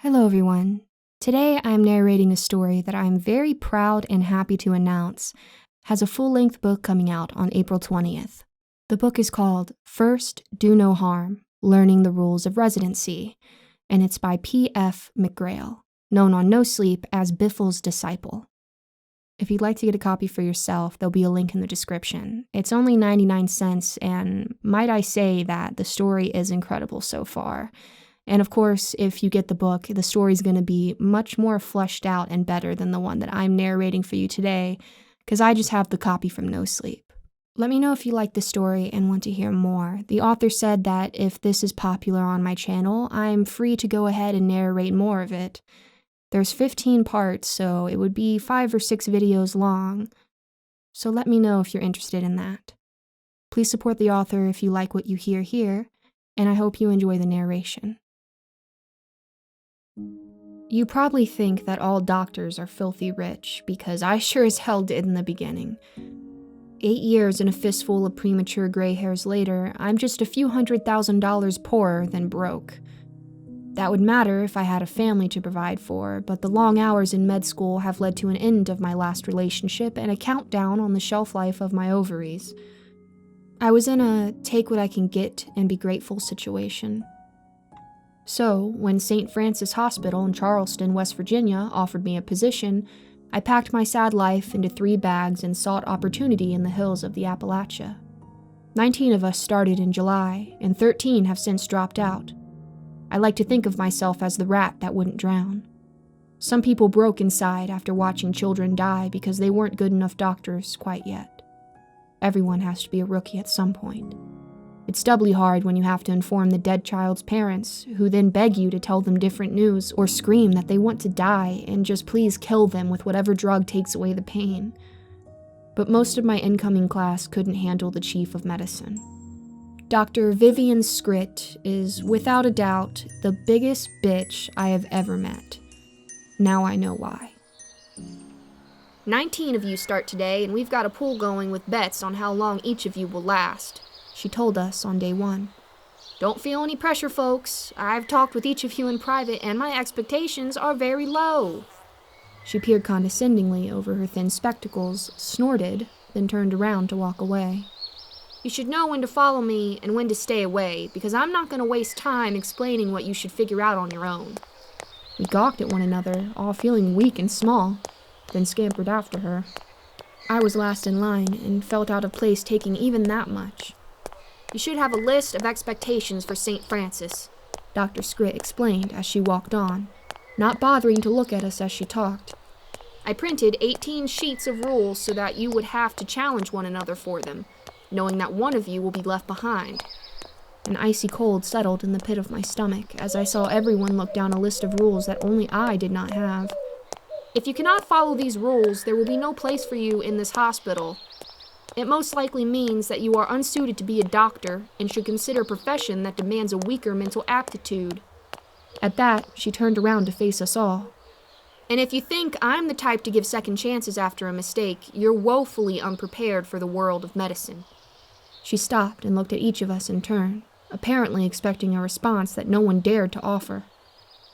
Hello everyone. Today I'm narrating a story that I'm very proud and happy to announce has a full-length book coming out on April 20th. The book is called First Do No Harm, Learning the Rules of Residency, and it's by P.F. McGrail, known on Nosleep as Biffle's disciple. If you'd like to get a copy for yourself, there'll be a link in the description. It's only 99 cents, and might I say that the story is incredible so far. And of course, if you get the book, the story's going to be much more fleshed out and better than the one that I'm narrating for you today, because I just have the copy from Nosleep. Let me know if you like the story and want to hear more. The author said that if this is popular on my channel, I'm free to go ahead and narrate more of it. There's 15 parts, so it would be 5 or 6 videos long. So let me know if you're interested in that. Please support the author if you like what you hear here, and I hope you enjoy the narration. You probably think that all doctors are filthy rich, because I sure as hell did in the beginning. 8 years and a fistful of premature gray hairs later, I'm just a few $100,000 poorer than broke. That would matter if I had a family to provide for, but the long hours in med school have led to an end of my last relationship and a countdown on the shelf life of my ovaries. I was in a take what I can get and be grateful situation. So, when St. Francis Hospital in Charleston, West Virginia offered me a position, I packed my sad life into 3 bags and sought opportunity in the hills of the Appalachia. 19 of us started in July, and 13 have since dropped out. I like to think of myself as the rat that wouldn't drown. Some people broke inside after watching children die because they weren't good enough doctors quite yet. Everyone has to be a rookie at some point. It's doubly hard when you have to inform the dead child's parents, who then beg you to tell them different news or scream that they want to die and just please kill them with whatever drug takes away the pain. But most of my incoming class couldn't handle the chief of medicine. Dr. Vivian Scritt is, without a doubt, the biggest bitch I have ever met. Now I know why. 19 of you start today, and we've got a pool going with bets on how long each of you will last, she told us on day 1. Don't feel any pressure, folks. I've talked with each of you in private, and my expectations are very low. She peered condescendingly over her thin spectacles, snorted, then turned around to walk away. You should know when to follow me and when to stay away, because I'm not going to waste time explaining what you should figure out on your own. We gawked at one another, all feeling weak and small, then scampered after her. I was last in line and felt out of place taking even that much. You should have a list of expectations for St. Francis, Dr. Scritt explained as she walked on, not bothering to look at us as she talked. I printed 18 sheets of rules so that you would have to challenge one another for them, knowing that one of you will be left behind. An icy cold settled in the pit of my stomach as I saw everyone look down a list of rules that only I did not have. If you cannot follow these rules, there will be no place for you in this hospital. It most likely means that you are unsuited to be a doctor and should consider a profession that demands a weaker mental aptitude. At that, she turned around to face us all. And if you think I'm the type to give second chances after a mistake, you're woefully unprepared for the world of medicine. She stopped and looked at each of us in turn, apparently expecting a response that no one dared to offer.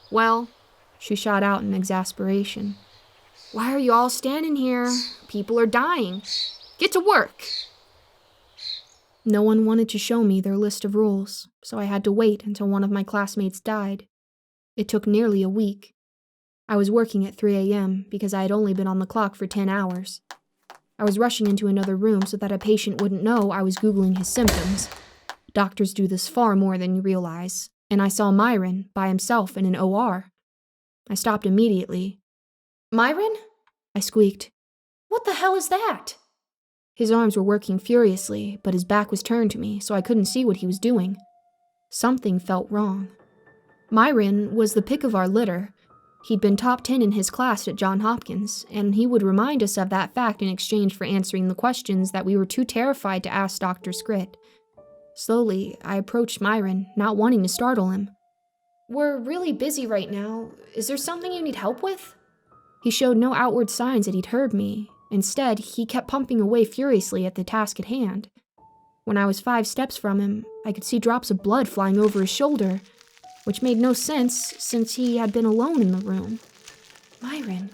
Well, she shot out in exasperation. Why are you all standing here? People are dying. Get to work! No one wanted to show me their list of rules, so I had to wait until one of my classmates died. It took nearly a week. I was working at 3 a.m. because I had only been on the clock for 10 hours. I was rushing into another room so that a patient wouldn't know I was Googling his symptoms. Doctors do this far more than you realize, and I saw Myron by himself in an OR. I stopped immediately. Myron? I squeaked. What the hell is that? His arms were working furiously, but his back was turned to me, so I couldn't see what he was doing. Something felt wrong. Myron was the pick of our litter. He'd been top 10 in his class at Johns Hopkins, and he would remind us of that fact in exchange for answering the questions that we were too terrified to ask Dr. Scritt. Slowly, I approached Myron, not wanting to startle him. We're really busy right now. Is there something you need help with? He showed no outward signs that he'd heard me. Instead, he kept pumping away furiously at the task at hand. When I was 5 steps from him, I could see drops of blood flying over his shoulder. which made no sense since he had been alone in the room. "Myron,"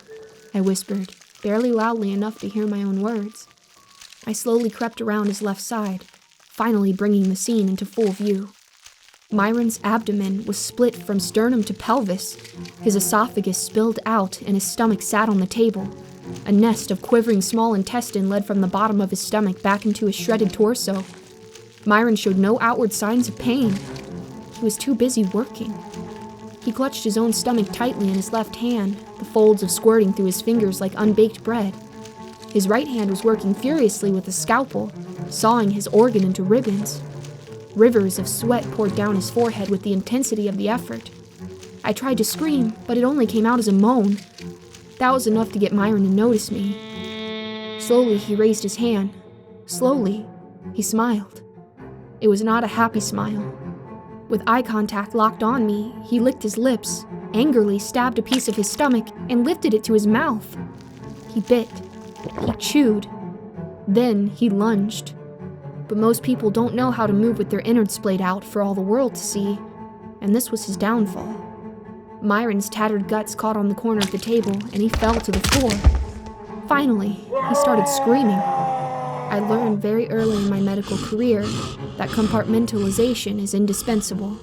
I whispered, barely loudly enough to hear my own words. I slowly crept around his left side, finally bringing the scene into full view. Myron's abdomen was split from sternum to pelvis. His esophagus spilled out and his stomach sat on the table. A nest of quivering small intestine led from the bottom of his stomach back into his shredded torso. Myron showed no outward signs of pain. He was too busy working. He clutched his own stomach tightly in his left hand, the folds of squirting through his fingers like unbaked bread. His right hand was working furiously with a scalpel, sawing his organ into ribbons. Rivers of sweat poured down his forehead with the intensity of the effort. I tried to scream, but it only came out as a moan. That was enough to get Myron to notice me. Slowly, he raised his hand. Slowly, he smiled. It was not a happy smile. With eye contact locked on me, he licked his lips, angrily stabbed a piece of his stomach, and lifted it to his mouth. He bit. He chewed. Then he lunged. But most people don't know how to move with their innards splayed out for all the world to see, and this was his downfall. Myron's tattered guts caught on the corner of the table, and he fell to the floor. Finally, he started screaming. I learned very early in my medical career that compartmentalization is indispensable.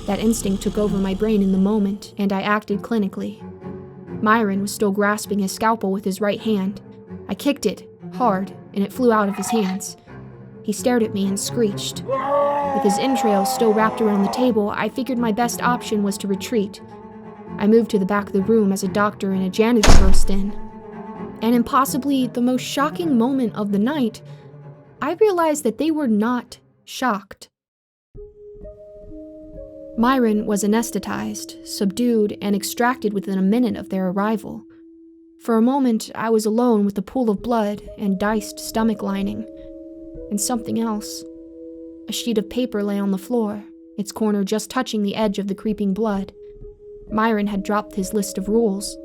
That instinct took over my brain in the moment, and I acted clinically. Myron was still grasping his scalpel with his right hand. I kicked it, hard, and it flew out of his hands. He stared at me and screeched. With his entrails still wrapped around the table, I figured my best option was to retreat. I moved to the back of the room as a doctor and a janitor burst in. And in possibly the most shocking moment of the night, I realized that they were not shocked. Myron was anesthetized, subdued, and extracted within a minute of their arrival. For a moment, I was alone with a pool of blood and diced stomach lining. And something else. A sheet of paper lay on the floor, its corner just touching the edge of the creeping blood. Myron had dropped his list of rules.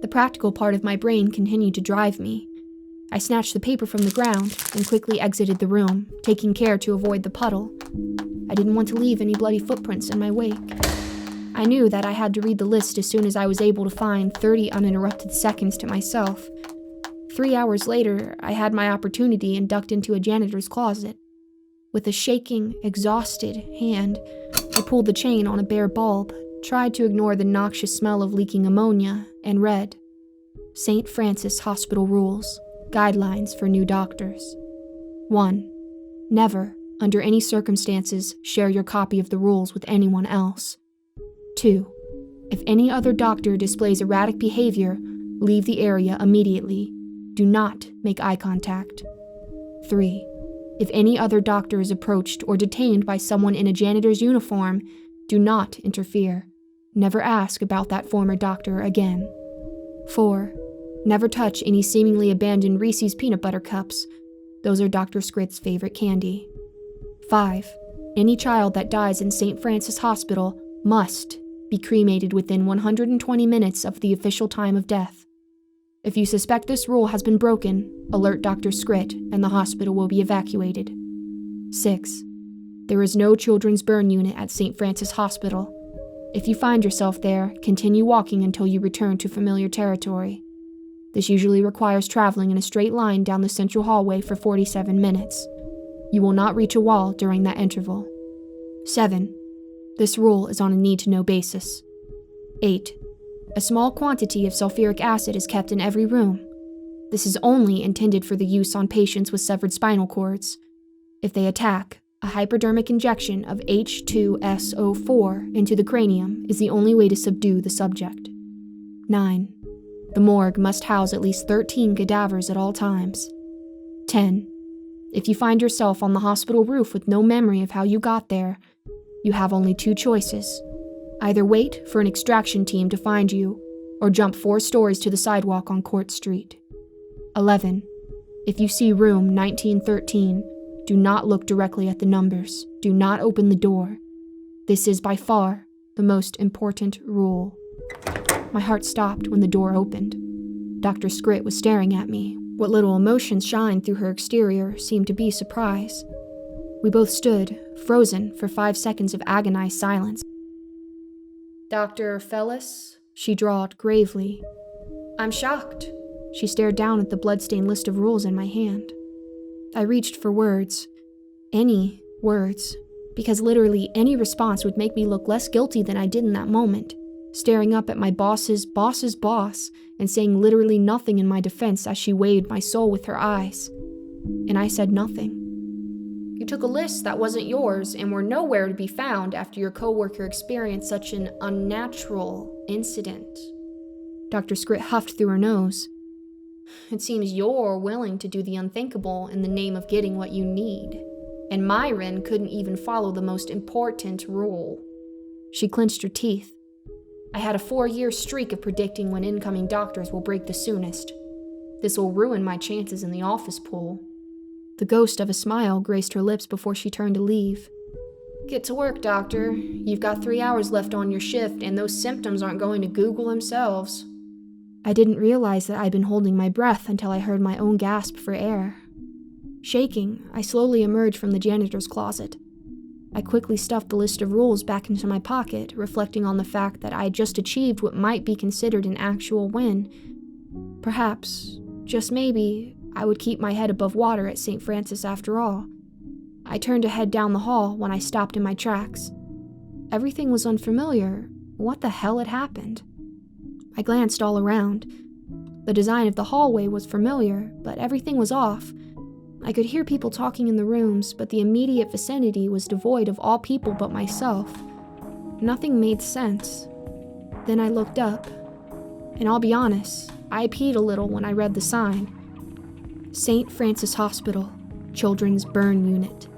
The practical part of my brain continued to drive me. I snatched the paper from the ground and quickly exited the room, taking care to avoid the puddle. I didn't want to leave any bloody footprints in my wake. I knew that I had to read the list as soon as I was able to find 30 uninterrupted seconds to myself. 3 hours later, I had my opportunity and ducked into a janitor's closet. With a shaking, exhausted hand, I pulled the chain on a bare bulb, tried to ignore the noxious smell of leaking ammonia, and read, St. Francis Hospital Rules, Guidelines for New Doctors. 1. Never, under any circumstances, share your copy of the rules with anyone else. 2. If any other doctor displays erratic behavior, leave the area immediately. Do not make eye contact. 3. If any other doctor is approached or detained by someone in a janitor's uniform, do not interfere. Never ask about that former doctor again. 4. Never touch any seemingly abandoned Reese's peanut butter cups. Those are Dr. Scrit's favorite candy. 5. Any child that dies in St. Francis Hospital must be cremated within 120 minutes of the official time of death. If you suspect this rule has been broken, alert Dr. Scrit and the hospital will be evacuated. 6. There is no children's burn unit at St. Francis Hospital. If you find yourself there, continue walking until you return to familiar territory. This usually requires traveling in a straight line down the central hallway for 47 minutes. You will not reach a wall during that interval. 7. This rule is on a need-to-know basis. 8. A small quantity of sulfuric acid is kept in every room. This is only intended for the use on patients with severed spinal cords. If they attack, a hypodermic injection of H2SO4 into the cranium is the only way to subdue the subject. 9. The morgue must house at least 13 cadavers at all times. 10. If you find yourself on the hospital roof with no memory of how you got there, you have only 2 choices. Either wait for an extraction team to find you, or jump 4 stories to the sidewalk on Court Street. 11. If you see room 1913, do not look directly at the numbers. Do not open the door. This is by far the most important rule. My heart stopped when the door opened. Dr. Scrit was staring at me. What little emotions shined through her exterior seemed to be surprise. We both stood, frozen, for 5 seconds of agonized silence. Dr. Fellis, she drawled gravely. I'm shocked. She stared down at the bloodstained list of rules in my hand. I reached for words. Any words. Because literally any response would make me look less guilty than I did in that moment, staring up at my boss's boss's boss and saying literally nothing in my defense as she weighed my soul with her eyes. And I said nothing. You took a list that wasn't yours and were nowhere to be found after your coworker experienced such an unnatural incident. Dr. Scrit huffed through her nose. It seems you're willing to do the unthinkable in the name of getting what you need. And Myron couldn't even follow the most important rule. She clenched her teeth. I had a 4-year streak of predicting when incoming doctors will break the soonest. This will ruin my chances in the office pool. The ghost of a smile graced her lips before she turned to leave. Get to work, doctor. You've got 3 hours left on your shift, and those symptoms aren't going to Google themselves. I didn't realize that I'd been holding my breath until I heard my own gasp for air. Shaking, I slowly emerged from the janitor's closet. I quickly stuffed the list of rules back into my pocket, reflecting on the fact that I had just achieved what might be considered an actual win. Perhaps, just maybe, I would keep my head above water at St. Francis after all. I turned to head down the hall when I stopped in my tracks. Everything was unfamiliar. What the hell had happened? I glanced all around. The design of the hallway was familiar, but everything was off. I could hear people talking in the rooms, but the immediate vicinity was devoid of all people but myself. Nothing made sense. Then I looked up, and I'll be honest, I peed a little when I read the sign. St. Francis Hospital, Children's Burn Unit.